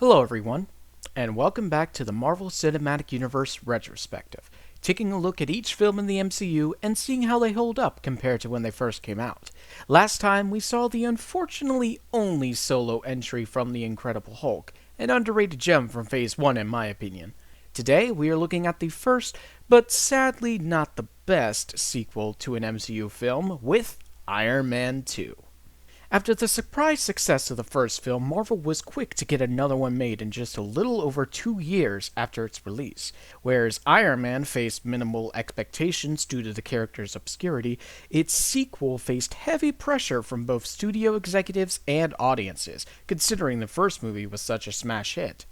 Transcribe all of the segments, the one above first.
Hello everyone, and welcome back to the Marvel Cinematic Universe Retrospective, taking a look at each film in the MCU and seeing how they hold up compared to when they first came out. Last time, we saw the unfortunately only solo entry from The Incredible Hulk, an underrated gem from Phase 1 in my opinion. Today, we are looking at the first, but sadly not the best, sequel to an MCU film with Iron Man 2. After the surprise success of the first film, Marvel was quick to get another one made in just a little over 2 years after its release. Whereas Iron Man faced minimal expectations due to the character's obscurity, its sequel faced heavy pressure from both studio executives and audiences, considering the first movie was such a smash hit.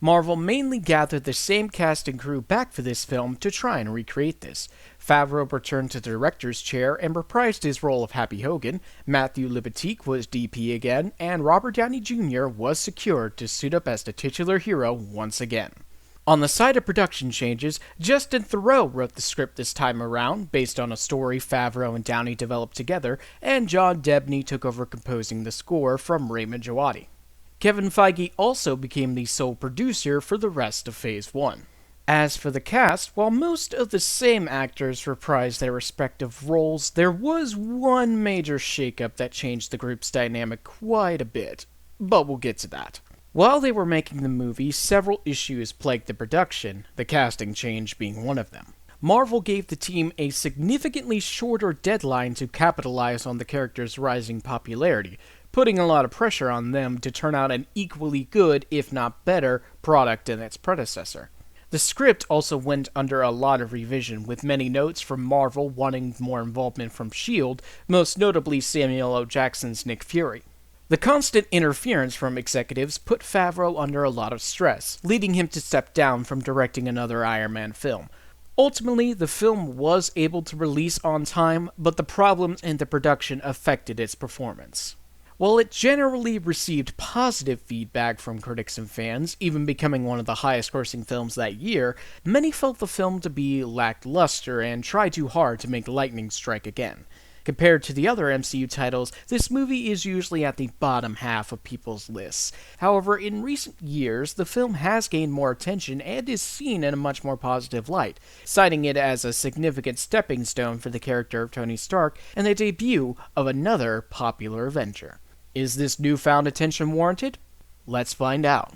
Marvel mainly gathered the same cast and crew back for this film to try and recreate this. Favreau returned to the director's chair and reprised his role of Happy Hogan, Matthew Libatique was DP again, and Robert Downey Jr. was secured to suit up as the titular hero once again. On the side of production changes, Justin Theroux wrote the script this time around, based on a story Favreau and Downey developed together, and John Debney took over composing the score from Raymond Djawadi. Kevin Feige also became the sole producer for the rest of Phase 1. As for the cast, while most of the same actors reprised their respective roles, there was one major shakeup that changed the group's dynamic quite a bit, but we'll get to that. While they were making the movie, several issues plagued the production, the casting change being one of them. Marvel gave the team a significantly shorter deadline to capitalize on the character's rising popularity, putting a lot of pressure on them to turn out an equally good, if not better, product than its predecessor. The script also went under a lot of revision, with many notes from Marvel wanting more involvement from S.H.I.E.L.D., most notably Samuel L. Jackson's Nick Fury. The constant interference from executives put Favreau under a lot of stress, leading him to step down from directing another Iron Man film. Ultimately, the film was able to release on time, but the problems in the production affected its performance. While it generally received positive feedback from critics and fans, even becoming one of the highest-grossing films that year, many felt the film to be lackluster and tried too hard to make lightning strike again. Compared to the other MCU titles, this movie is usually at the bottom half of people's lists. However, in recent years, the film has gained more attention and is seen in a much more positive light, citing it as a significant stepping stone for the character of Tony Stark and the debut of another popular Avenger. Is this newfound attention warranted? Let's find out.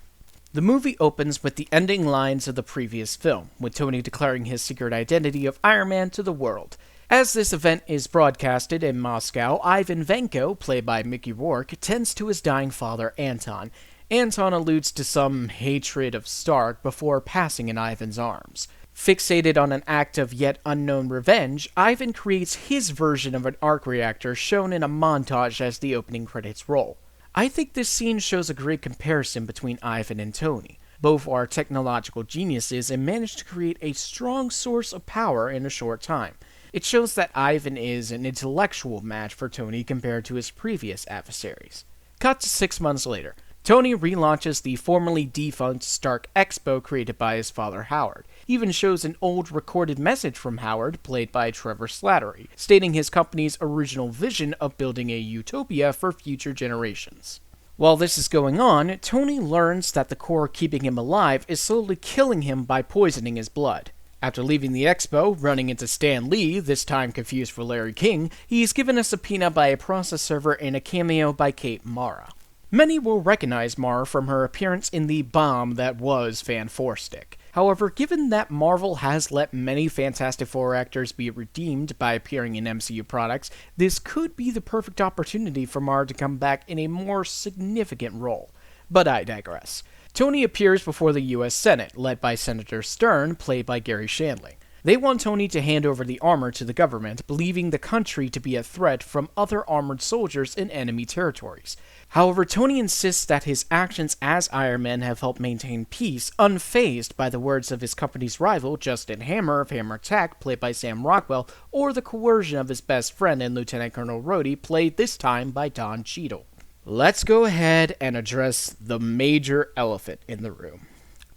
The movie opens with the ending lines of the previous film, with Tony declaring his secret identity of Iron Man to the world. As this event is broadcasted in Moscow, Ivan Vanko, played by Mickey Rourke, tends to his dying father, Anton. Anton alludes to some hatred of Stark before passing in Ivan's arms. Fixated on an act of yet unknown revenge, Ivan creates his version of an arc reactor shown in a montage as the opening credits roll. I think this scene shows a great comparison between Ivan and Tony. Both are technological geniuses and manage to create a strong source of power in a short time. It shows that Ivan is an intellectual match for Tony compared to his previous adversaries. Cut to 6 months later. Tony relaunches the formerly defunct Stark Expo created by his father Howard. He even shows an old recorded message from Howard, played by Trevor Slattery, stating his company's original vision of building a utopia for future generations. While this is going on, Tony learns that the core keeping him alive is slowly killing him by poisoning his blood. After leaving the expo, running into Stan Lee, this time confused for Larry King, he is given a subpoena by a process server and a cameo by Kate Mara. Many will recognize Mara from her appearance in the bomb that was Fan 4 Stick. However, given that Marvel has let many Fantastic Four actors be redeemed by appearing in MCU products, this could be the perfect opportunity for Mara to come back in a more significant role. But I digress. Tony appears before the U.S. Senate, led by Senator Stern, played by Gary Shandling. They want Tony to hand over the armor to the government, believing the country to be a threat from other armored soldiers in enemy territories. However, Tony insists that his actions as Iron Man have helped maintain peace, unfazed by the words of his company's rival, Justin Hammer of Hammer Tech, played by Sam Rockwell, or the coercion of his best friend and Lieutenant Colonel Rhodey, played this time by Don Cheadle. Let's go ahead and address the major elephant in the room.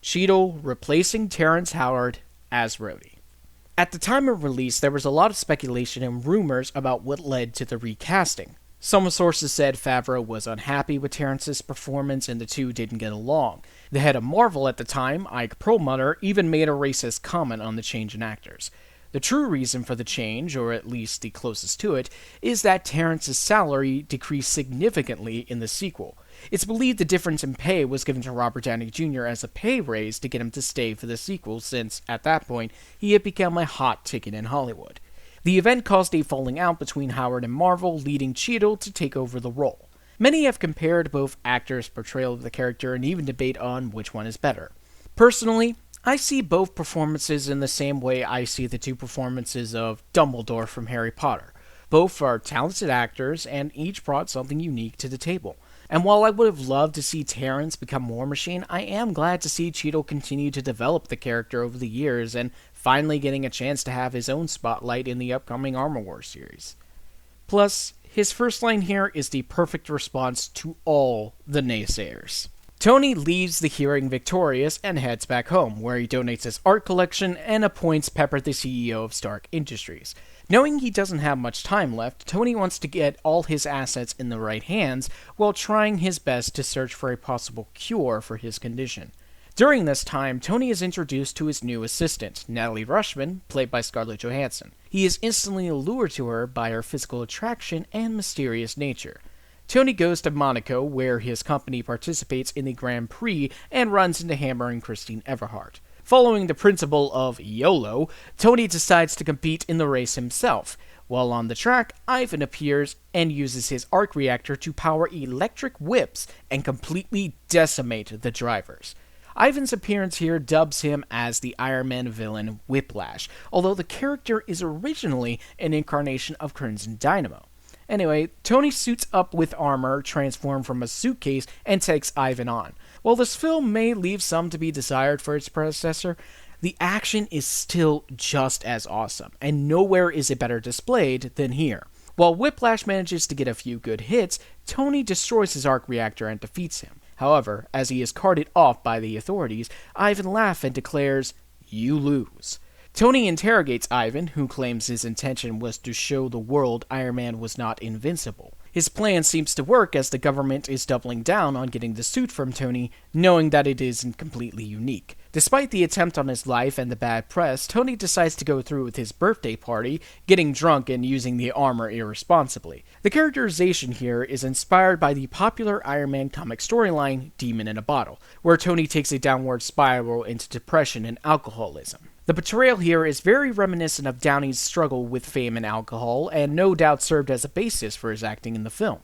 Cheadle replacing Terrence Howard as Rhodey. At the time of release, there was a lot of speculation and rumors about what led to the recasting. Some sources said Favreau was unhappy with Terrence's performance and the two didn't get along. The head of Marvel at the time, Ike Perlmutter, even made a racist comment on the change in actors. The true reason for the change, or at least the closest to it, is that Terrence's salary decreased significantly in the sequel. It's believed the difference in pay was given to Robert Downey Jr. as a pay raise to get him to stay for the sequel since, at that point, he had become a hot ticket in Hollywood. The event caused a falling out between Howard and Marvel, leading Cheadle to take over the role. Many have compared both actors' portrayal of the character and even debate on which one is better. Personally, I see both performances in the same way I see the two performances of Dumbledore from Harry Potter. Both are talented actors, and each brought something unique to the table. And while I would have loved to see Terrence become War Machine, I am glad to see Cheadle continue to develop the character over the years and finally getting a chance to have his own spotlight in the upcoming Armor Wars series. Plus, his first line here is the perfect response to all the naysayers. Tony leaves the hearing victorious and heads back home, where he donates his art collection and appoints Pepper the CEO of Stark Industries. Knowing he doesn't have much time left, Tony wants to get all his assets in the right hands while trying his best to search for a possible cure for his condition. During this time, Tony is introduced to his new assistant, Natalie Rushman, played by Scarlett Johansson. He is instantly allured to her by her physical attraction and mysterious nature. Tony goes to Monaco, where his company participates in the Grand Prix, and runs into Hammer and Christine Everhart. Following the principle of YOLO, Tony decides to compete in the race himself. While on the track, Ivan appears and uses his arc reactor to power electric whips and completely decimate the drivers. Ivan's appearance here dubs him as the Iron Man villain Whiplash, although the character is originally an incarnation of Crimson Dynamo. Anyway, Tony suits up with armor transformed from a suitcase and takes Ivan on. While this film may leave some to be desired for its predecessor, the action is still just as awesome, and nowhere is it better displayed than here. While Whiplash manages to get a few good hits, Tony destroys his arc reactor and defeats him. However, as he is carted off by the authorities, Ivan laughs and declares, "You lose." Tony interrogates Ivan, who claims his intention was to show the world Iron Man was not invincible. His plan seems to work as the government is doubling down on getting the suit from Tony, knowing that it isn't completely unique. Despite the attempt on his life and the bad press, Tony decides to go through with his birthday party, getting drunk and using the armor irresponsibly. The characterization here is inspired by the popular Iron Man comic storyline, Demon in a Bottle, where Tony takes a downward spiral into depression and alcoholism. The portrayal here is very reminiscent of Downey's struggle with fame and alcohol, and no doubt served as a basis for his acting in the film.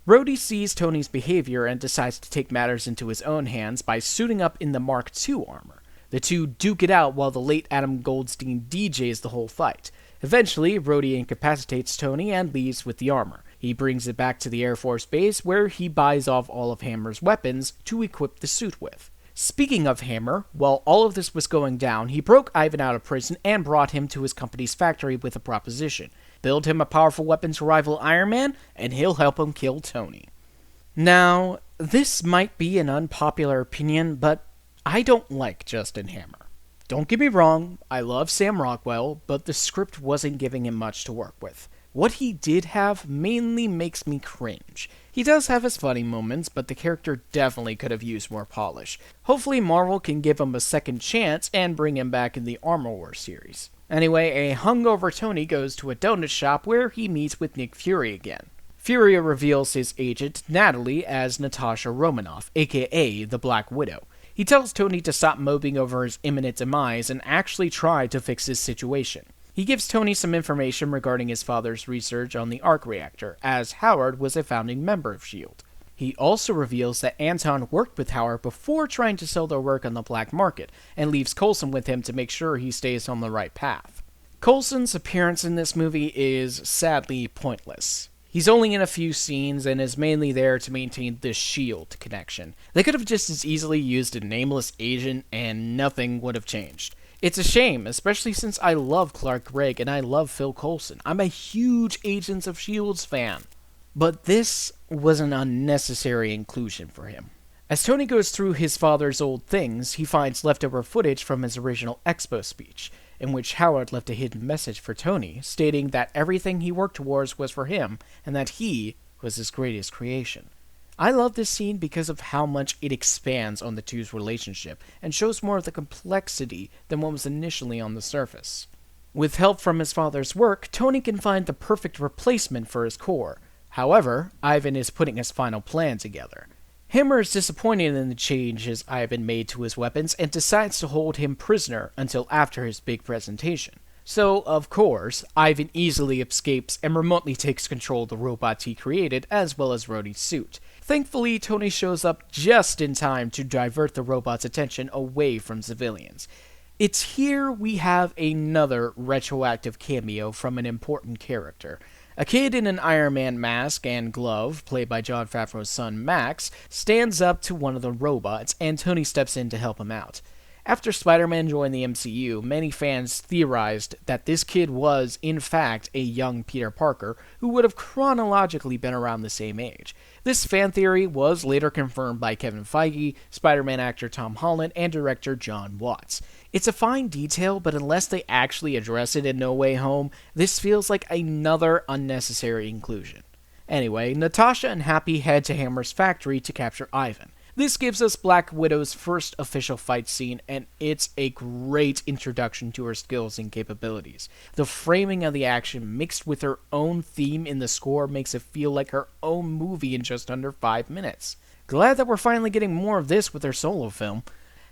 Rhodey sees Tony's behavior and decides to take matters into his own hands by suiting up in the Mark II armor. The two duke it out while the late Adam Goldstein DJs the whole fight. Eventually, Rhodey incapacitates Tony and leaves with the armor. He brings it back to the Air Force Base, where he buys off all of Hammer's weapons to equip the suit with. Speaking of Hammer, while all of this was going down, he broke Ivan out of prison and brought him to his company's factory with a proposition. Build him a powerful weapon to rival Iron Man, and he'll help him kill Tony. Now, this might be an unpopular opinion, but I don't like Justin Hammer. Don't get me wrong, I love Sam Rockwell, but the script wasn't giving him much to work with. What he did have mainly makes me cringe. He does have his funny moments, but the character definitely could have used more polish. Hopefully Marvel can give him a second chance and bring him back in the Armor Wars series. Anyway, a hungover Tony goes to a donut shop where he meets with Nick Fury again. Fury reveals his agent, Natalie, as Natasha Romanoff, aka the Black Widow. He tells Tony to stop moping over his imminent demise and actually try to fix his situation. He gives Tony some information regarding his father's research on the arc reactor, as Howard was a founding member of S.H.I.E.L.D. He also reveals that Anton worked with Howard before trying to sell their work on the black market, and leaves Coulson with him to make sure he stays on the right path. Coulson's appearance in this movie is sadly pointless. He's only in a few scenes and is mainly there to maintain the S.H.I.E.L.D. connection. They could have just as easily used a nameless agent and nothing would have changed. It's a shame, especially since I love Clark Gregg and I love Phil Coulson. I'm a huge Agents of S.H.I.E.L.D. fan. But this was an unnecessary inclusion for him. As Tony goes through his father's old things, he finds leftover footage from his original Expo speech, in which Howard left a hidden message for Tony, stating that everything he worked towards was for him, and that he was his greatest creation. I love this scene because of how much it expands on the two's relationship and shows more of the complexity than what was initially on the surface. With help from his father's work, Tony can find the perfect replacement for his core. However, Ivan is putting his final plan together. Hammer is disappointed in the changes Ivan made to his weapons and decides to hold him prisoner until after his big presentation. So, of course, Ivan easily escapes and remotely takes control of the robots he created, as well as Rhodey's suit. Thankfully, Tony shows up just in time to divert the robot's attention away from civilians. It's here we have another retroactive cameo from an important character. A kid in an Iron Man mask and glove, played by Jon Favreau's son Max, stands up to one of the robots, and Tony steps in to help him out. After Spider-Man joined the MCU, many fans theorized that this kid was, in fact, a young Peter Parker who would have chronologically been around the same age. This fan theory was later confirmed by Kevin Feige, Spider-Man actor Tom Holland, and director John Watts. It's a fine detail, but unless they actually address it in No Way Home, this feels like another unnecessary inclusion. Anyway, Natasha and Happy head to Hammer's factory to capture Ivan. This gives us Black Widow's first official fight scene, and it's a great introduction to her skills and capabilities. The framing of the action mixed with her own theme in the score makes it feel like her own movie in just under 5 minutes. Glad that we're finally getting more of this with her solo film.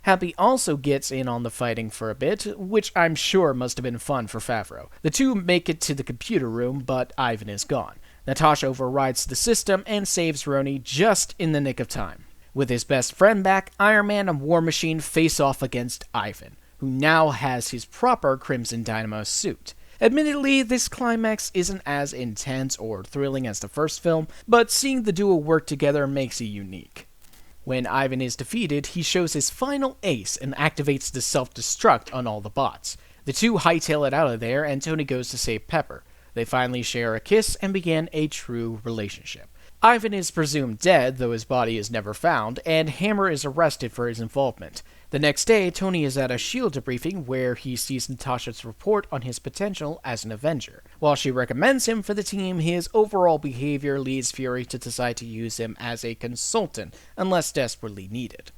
Happy also gets in on the fighting for a bit, which I'm sure must have been fun for Favreau. The two make it to the computer room, but Ivan is gone. Natasha overrides the system and saves Rhodey just in the nick of time. With his best friend back, Iron Man and War Machine face off against Ivan, who now has his proper Crimson Dynamo suit. Admittedly, this climax isn't as intense or thrilling as the first film, but seeing the duo work together makes it unique. When Ivan is defeated, he shows his final ace and activates the self-destruct on all the bots. The two hightail it out of there, and Tony goes to save Pepper. They finally share a kiss and begin a true relationship. Ivan is presumed dead, though his body is never found, and Hammer is arrested for his involvement. The next day, Tony is at a S.H.I.E.L.D. debriefing where he sees Natasha's report on his potential as an Avenger. While she recommends him for the team, his overall behavior leads Fury to decide to use him as a consultant, unless desperately needed.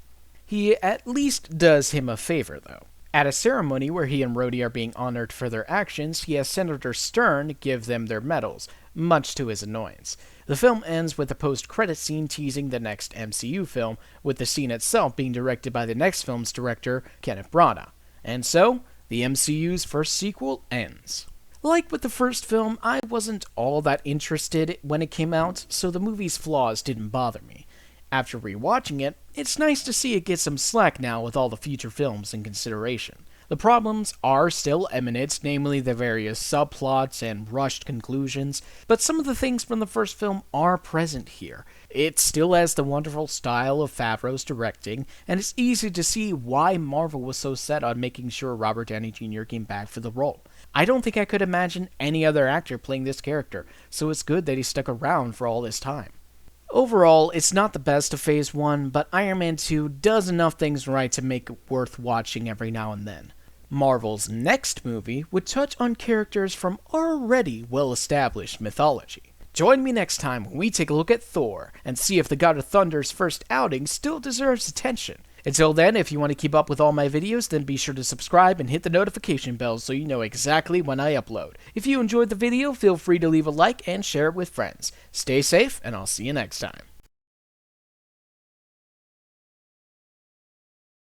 He at least does him a favor, though. At a ceremony where he and Rhodey are being honored for their actions, he has Senator Stern give them their medals, much to his annoyance. The film ends with a post-credit scene teasing the next MCU film, with the scene itself being directed by the next film's director, Kenneth Branagh. And so, the MCU's first sequel ends. Like with the first film, I wasn't all that interested when it came out, so the movie's flaws didn't bother me. After rewatching it, it's nice to see it get some slack now with all the future films in consideration. The problems are still eminent, namely the various subplots and rushed conclusions, but some of the things from the first film are present here. It still has the wonderful style of Favreau's directing, and it's easy to see why Marvel was so set on making sure Robert Downey Jr. came back for the role. I don't think I could imagine any other actor playing this character, so it's good that he stuck around for all this time. Overall, it's not the best of Phase 1, but Iron Man 2 does enough things right to make it worth watching every now and then. Marvel's next movie would touch on characters from already well-established mythology. Join me next time when we take a look at Thor and see if the God of Thunder's first outing still deserves attention. Until then, if you want to keep up with all my videos, then be sure to subscribe and hit the notification bell so you know exactly when I upload. If you enjoyed the video, feel free to leave a like and share it with friends. Stay safe, and I'll see you next time.